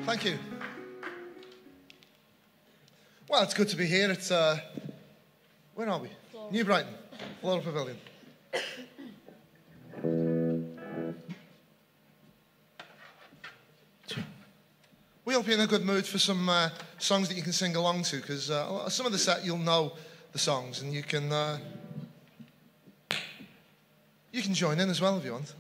Thank you. Well, it's good to be here. It's, where are we? New Brighton, Floral Pavilion. We hope you're in a good mood for some songs that you can sing along to, because some of the set you'll know the songs, and you can join in as well if you want.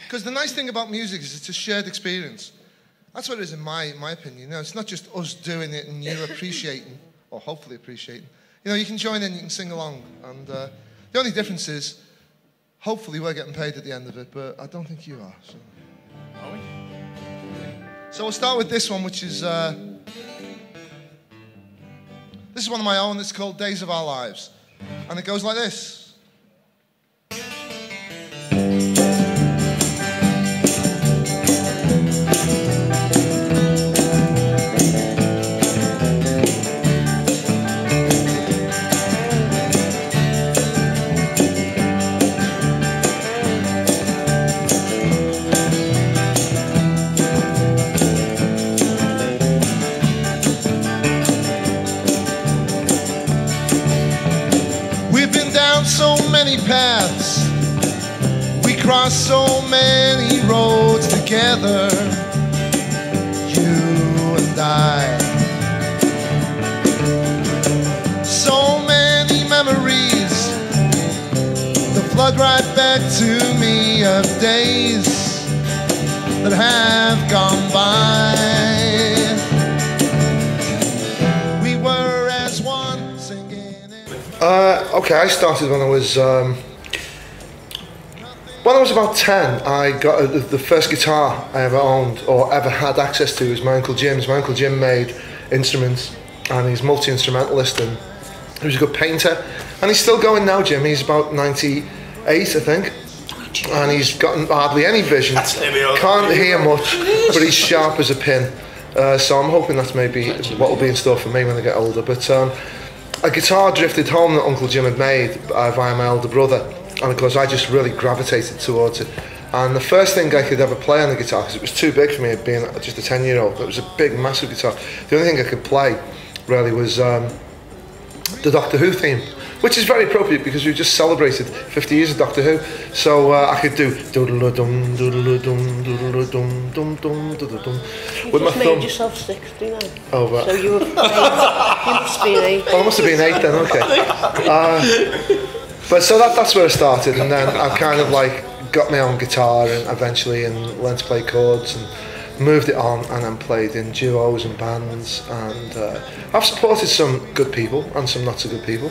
Because the nice thing about music is it's a shared experience. That's what it is in my opinion. You know, it's not just us doing it and you appreciating, or hopefully appreciating. You know, you can join in, you can sing along. And the only difference is, hopefully we're getting paid at the end of it, but I don't think you are. So. Are we? So we'll start with this one, which is... this is one of my own. It's called Days of Our Lives. And it goes like this. So many paths, we crossed so many roads together, you and I. So many memories that flood right back to me of days that have gone by. We were as one singing. Okay, I started when I was about 10. I got the first guitar I ever owned or ever had access to was my Uncle Jim's. My Uncle Jim made instruments, and he's multi-instrumentalist, and he was a good painter. And he's still going now, Jim. He's about 98, I think, and he's got hardly any vision. Can't hear much, but he's sharp as a pin. So I'm hoping that's maybe what will be in store for me when I get older. But a guitar drifted home that Uncle Jim had made via my elder brother, and of course I just really gravitated towards it. And the first thing I could ever play on the guitar, because it was too big for me being just a 10-year-old, it was a big, massive guitar. The only thing I could play really was the Doctor Who theme, which is very appropriate because we just celebrated 50 years of Doctor Who. So I could do doodle-a-dum, doodle-a-dum, doodle-a-dum, dum-dum, doodle-a-dum. You just made yourself 60 now. Oh, right. So you were 8. You must be 8. Well, I must have been 8 then, okay. But so that's where I started, and then I kind of like got my own guitar and eventually learned to play chords and moved it on, and then played in duos and bands, and I've supported some good people and some not so good people.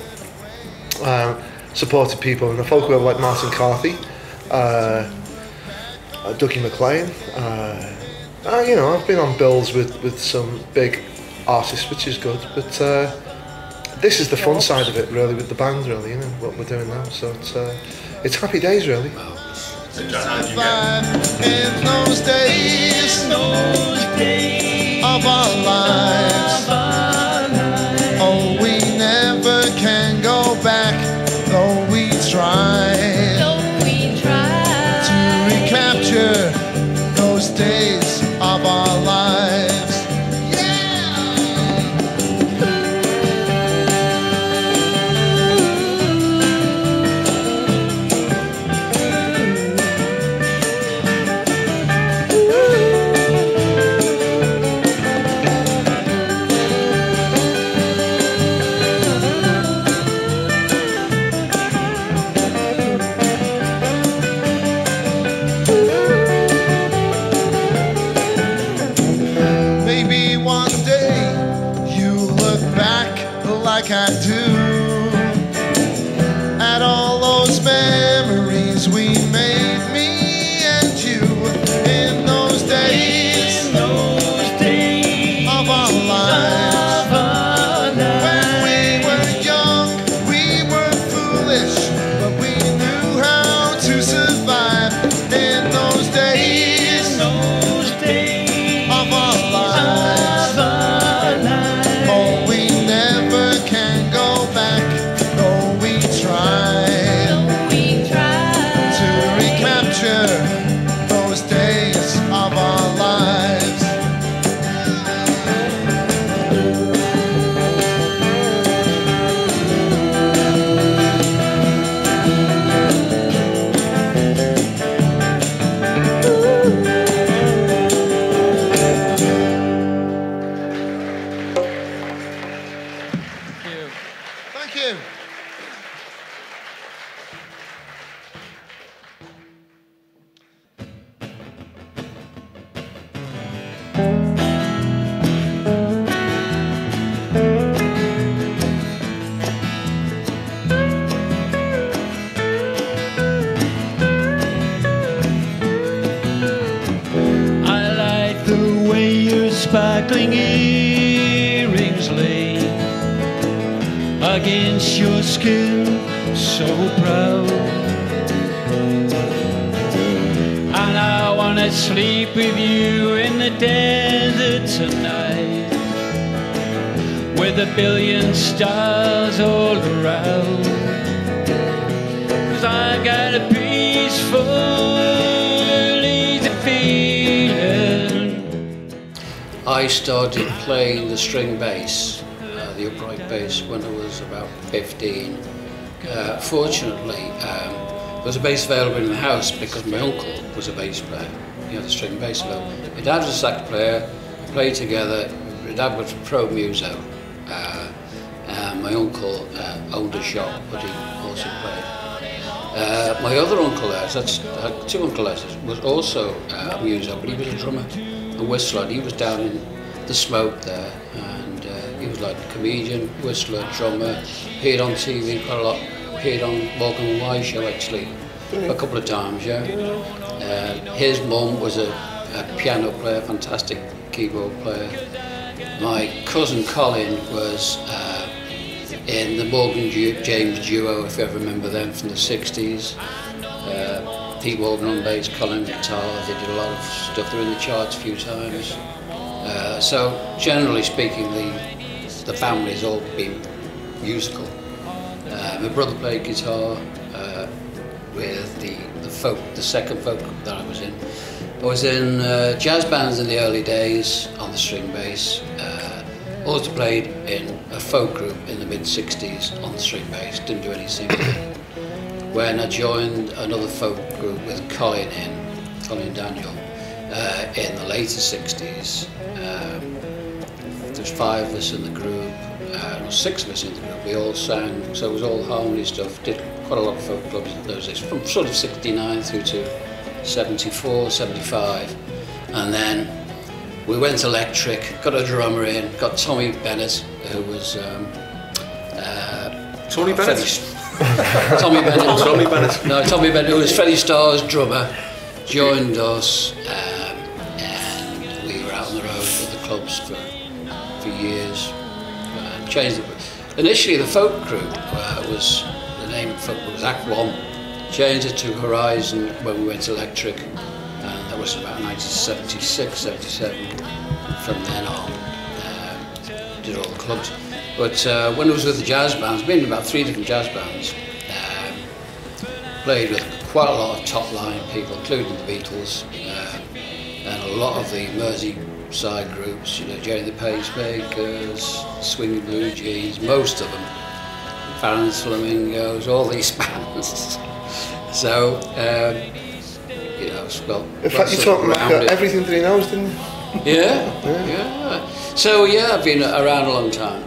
Supported people in the folk world like Martin Carthy, Dougie McLean. You know, I've been on bills with some big artists, which is good, but this is the fun side of it, really, with the band, really, you know, what we're doing now. So it's happy days, really. In those days of our lives, oh, we never can go back, though we try to recapture those days of our lives. Like I do at all those memories we made, me and you, in those days of our lives. When we were young, we were foolish, but we knew how to survive in those days of our lives. Oh, we never can go back, though we try. sparkling earrings lay against your skin, so proud. And I wanna sleep with you in the desert tonight, with a billion stars all around. 'Cause I got a peaceful, easy feeling. I started playing the string bass, the upright bass, when I was about 15. Fortunately, there was a bass available in the house because my uncle was a bass player. He had a string bass available. My dad was a sax player, we played together. My dad was a pro muso. My uncle owned a shop, but he also played. My other uncle, I had two Uncle Letters, was also a muso, but he was a drummer, a whistler. And he was down in the Smoke there, and he was like a comedian, whistler, drummer. Appeared on TV quite a lot. Appeared on Morgan and Wise show actually a couple of times. Yeah. His mum was a piano player, fantastic keyboard player. My cousin Colin was in the Morgan James duo, if you ever remember them, from the 60s. Pete Morgan on bass, Colin guitar. They did a lot of stuff. They were in the charts a few times. So generally speaking, the family's all been musical. My brother played guitar with the second folk group that I was in. I was in jazz bands in the early days on the string bass. Also played in a folk group in the mid-60s on the string bass, didn't do any singing. When I joined another folk group with Colin Daniel, in the later 60s, there was 5 of us in the group, 6 of us in the group, we all sang, so it was all harmony stuff, did quite a lot of folk clubs in those days, from sort of 69 through to 74, 75, and then we went electric, got a drummer in, got Tommy Bennett, who was... Tony Bennett? Tommy Bennett. Tommy Bennett. No, Tommy Bennett, who was Freddie Starr's drummer, joined us, and we were out on the road with the clubs for years. Changed it. Initially, the folk group was, the name of the folk group was Act One. Changed it to Horizon when we went electric. That was about 1976, 77. From then on, did all the clubs. But when I was with the jazz bands, been in about 3 different jazz bands, played with quite a lot of top line people, including the Beatles, and a lot of the Merseyside groups, you know, Jerry the Pacemakers, Swinging Blue Jeans, most of them, Farron's Flamingos, all these bands. So, you know, it's got... In fact, you taught Mac everything that he knows, didn't you? Yeah. So, yeah, I've been around a long time.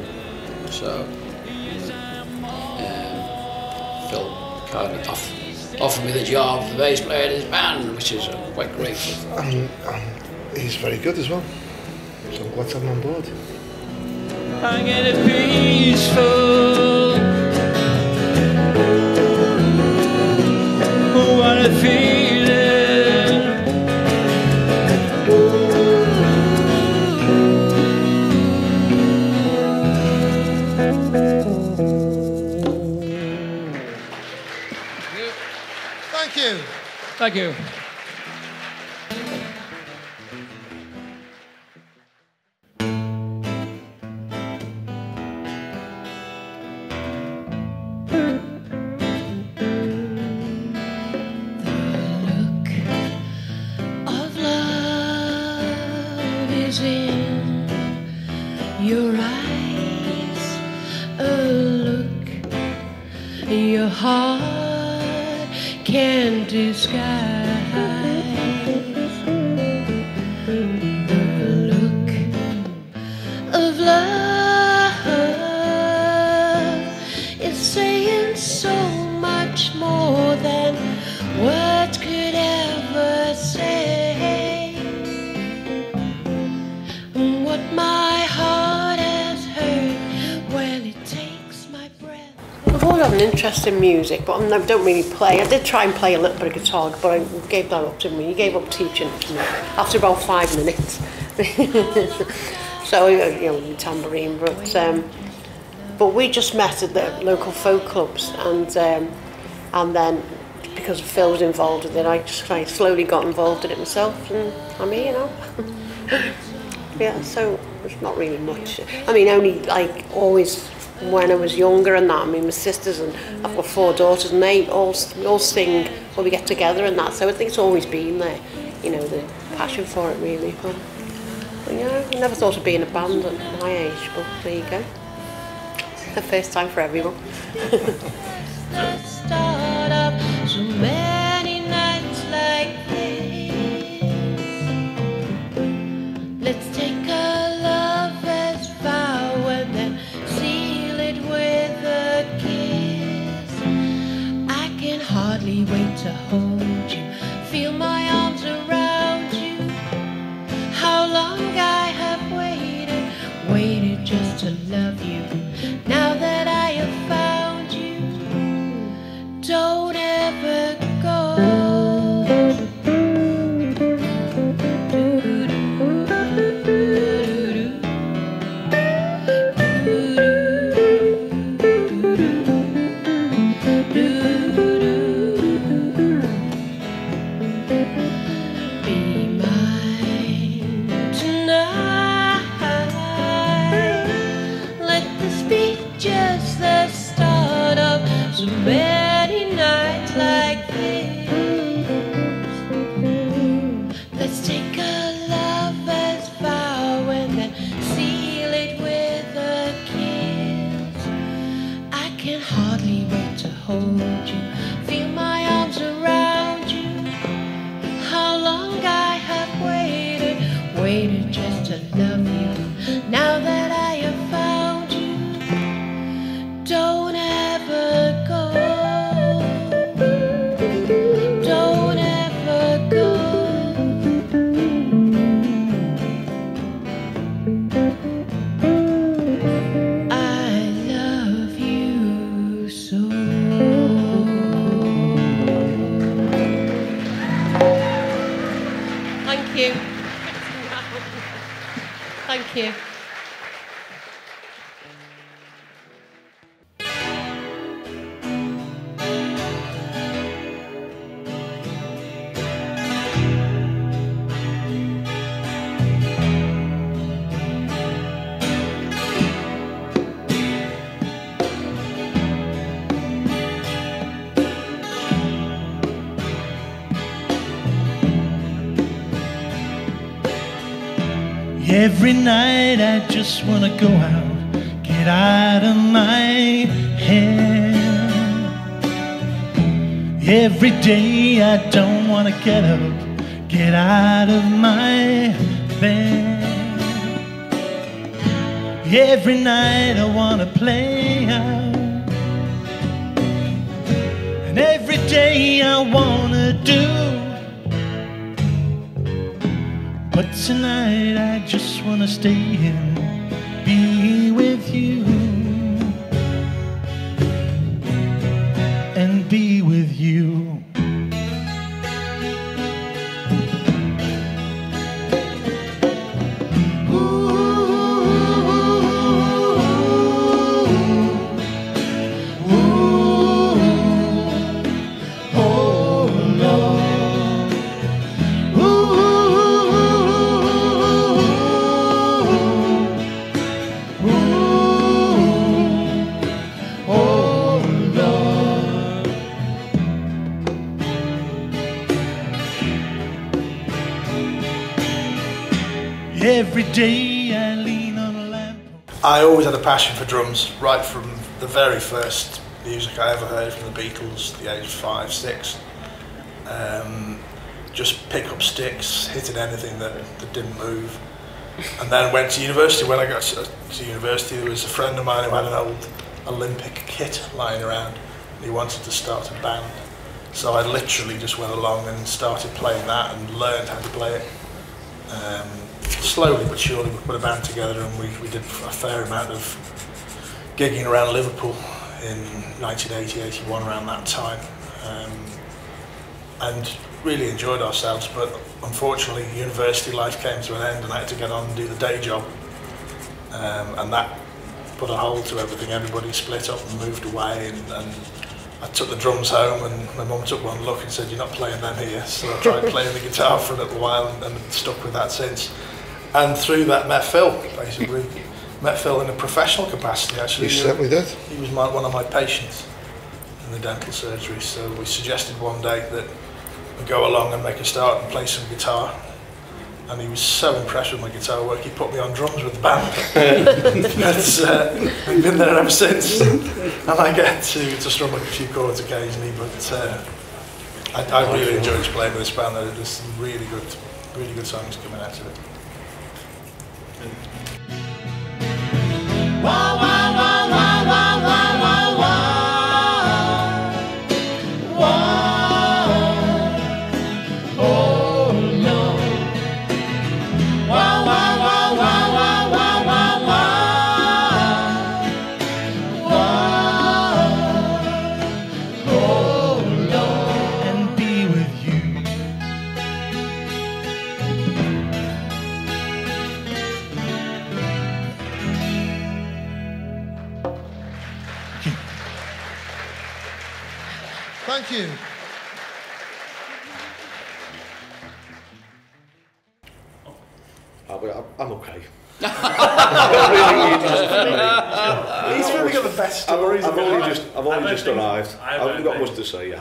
So, Phil kind of offered me the job of the bass player in his band, which is quite grateful for. He's very good as well, so I'm glad to have him on board. I get a peaceful, what a feeling. Thank you. Thank you. Your eyes, a look your heart can't disguise. The look of love is saying so much more than words could ever say. What my heart has heard, well, it takes my breath. I've always had an interest in music, but I don't really play. I did try and play a little bit of guitar, but I gave that up to me. He gave up teaching to me after about 5 minutes. So you know, with tambourine, but we just met at the local folk clubs, and then because Phil was involved with it, I just kind of slowly got involved in it myself, and I'm here, you know. Yeah, so it's not really much. I mean, only like always when I was younger and that. I mean, my sisters, and I've got 4 daughters, and we all sing when we get together and that. So I think it's always been there, you know, the passion for it really. But you know, I never thought of being a band at my age, but there you go. The first time for everyone. The start of so many nights like this. Let's take a lover's vow and then seal it with a kiss. I can hardly wait to hold you, feel my arms around you. How long I have waited just to love you. Now that I have found you, don't ever go. Be mine tonight. Let this be just the start of so many nights like this. Let's take a lover's vow and then seal it with a kiss. I can hardly wait to hold you, feel my arms around you. How long I have waited just to love you. Now that I have found you, don't ever go. Don't ever go. I love you so. Thank you. Thank you. Every night I just wanna go out, get out of my head. Every day I don't wanna get up, get out of my bed. Every night I wanna play out, and every day I wanna do. But tonight I just wanna stay and be with you, and be with you. Every day I lean on a lamp. I always had a passion for drums, right from the very first music I ever heard from the Beatles, the age of 5, 6. Just pick up sticks, hitting anything that didn't move. And then went to university. When I got to university, there was a friend of mine who had an old Olympic kit lying around, and he wanted to start a band. So I literally just went along and started playing that and learned how to play it. Slowly but surely we put a band together, and we did a fair amount of gigging around Liverpool in 1980, 81, around that time, and really enjoyed ourselves. But unfortunately university life came to an end and I had to get on and do the day job, and that put a hold to everything. Everybody split up and moved away, and I took the drums home, and my mum took one look and said, "You're not playing them here." So I tried playing the guitar for a little while and stuck with that since. And through that met Phil, basically. Met Phil in a professional capacity, actually. You certainly did. He was one of my patients in the dental surgery, so we suggested one day that we go along and make a start and play some guitar. And he was so impressed with my guitar work, he put me on drums with the band. We've been there ever since. And I get to strum a few chords occasionally, but I really enjoyed playing with this band. There's some really good songs coming out of it. Wow, wow, wow, wow, wow, wow, wow, wow. Wow. Oh no. Wow, wow, wow, wow, wow, wow, wow, wow. Wow. Oh Lord. And be with you. Thank you. I'm okay. He's really got the best stories. I've only just arrived. I haven't got much to say yet.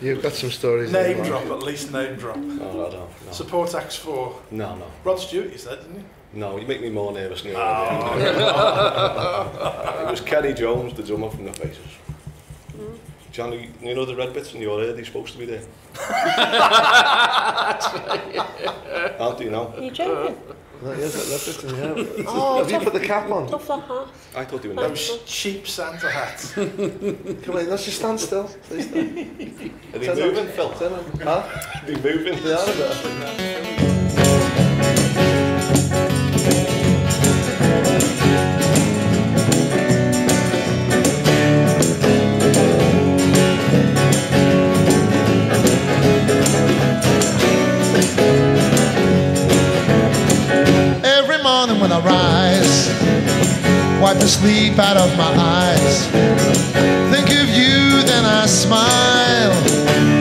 You've got some stories. Name drop, at least name drop. No, I don't. No. Support acts for No. Rod Stewart, you said, didn't you? No, you make me more nervous than you already. It was Kenny Jones, the drummer from the Faces. Johnny, you know the red bits in your ear, they're supposed to be there. Aren't you know? Are you joking? No, yes, that's just in here. Oh, Have you put the cap on? tough that hat. I thought you were Those cheap Santa hats. Come on, let's just stand still. Please stand. Are they moving, Phil? Huh? Are they moving? They are a bit. Every morning when I rise, wipe the sleep out of my eyes. Think of you, then I smile,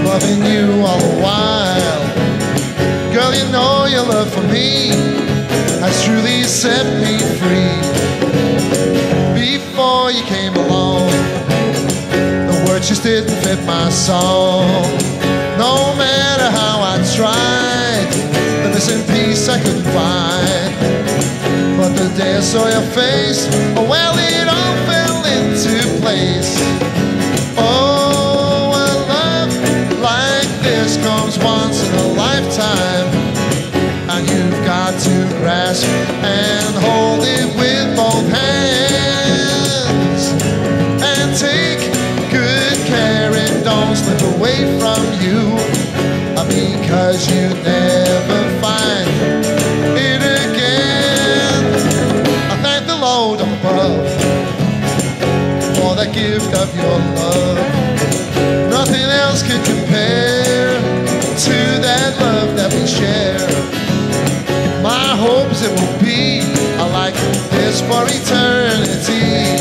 loving you all the while. Girl, you know your love for me has truly set me free. Before you came along, the words just didn't fit my song. No matter how I tried, the missing piece I couldn't find. But the day I saw your face, oh well, it all fell into place. Oh, a love like this comes once in a lifetime, and you've got to grasp and hold it with both hands, and take good care and don't slip away from you, because you never find it again. I thank the Lord above for the gift of your love. Nothing else can compare to that love that we share. My hope is it will be like this for eternity.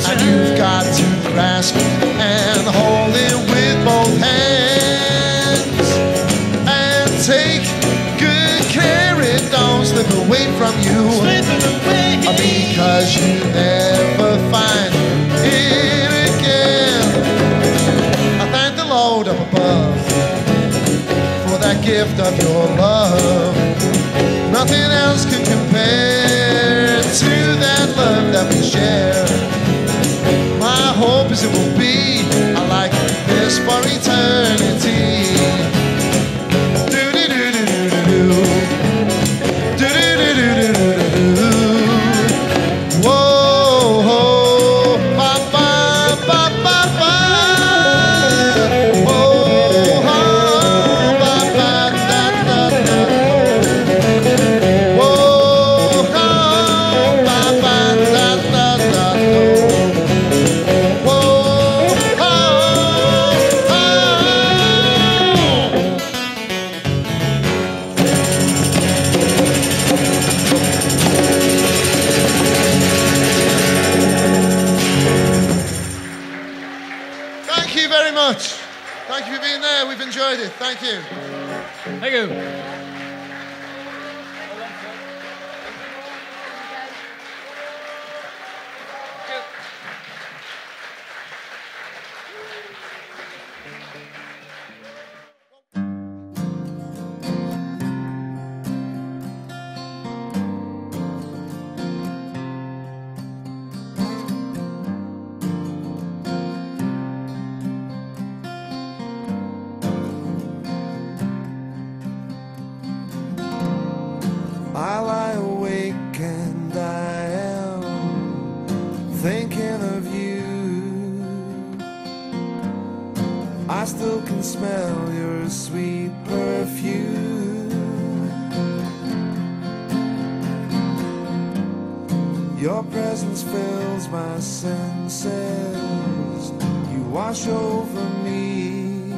And you've got to grasp and hold it with both hands, and take good care it don't slip away from you, because you never find it again. I thank the Lord up above for that gift of your love. Nothing else can compare to that love that we share. My hope is it will be like this for eternity. Do-do-do-do-do-do. Do-do-do-do-do-do. Whoa, Thank you. Thank you. I lie awake and I am thinking of you. I still can smell your sweet perfume. Your presence fills my senses. You wash over me.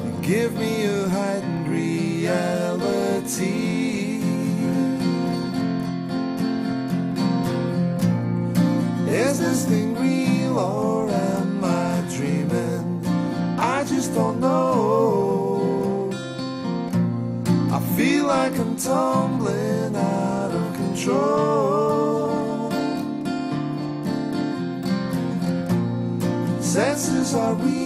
You give me a heightened reality. Is this thing real or am I dreaming? I just don't know. I feel like I'm tumbling out of control. Senses are weak.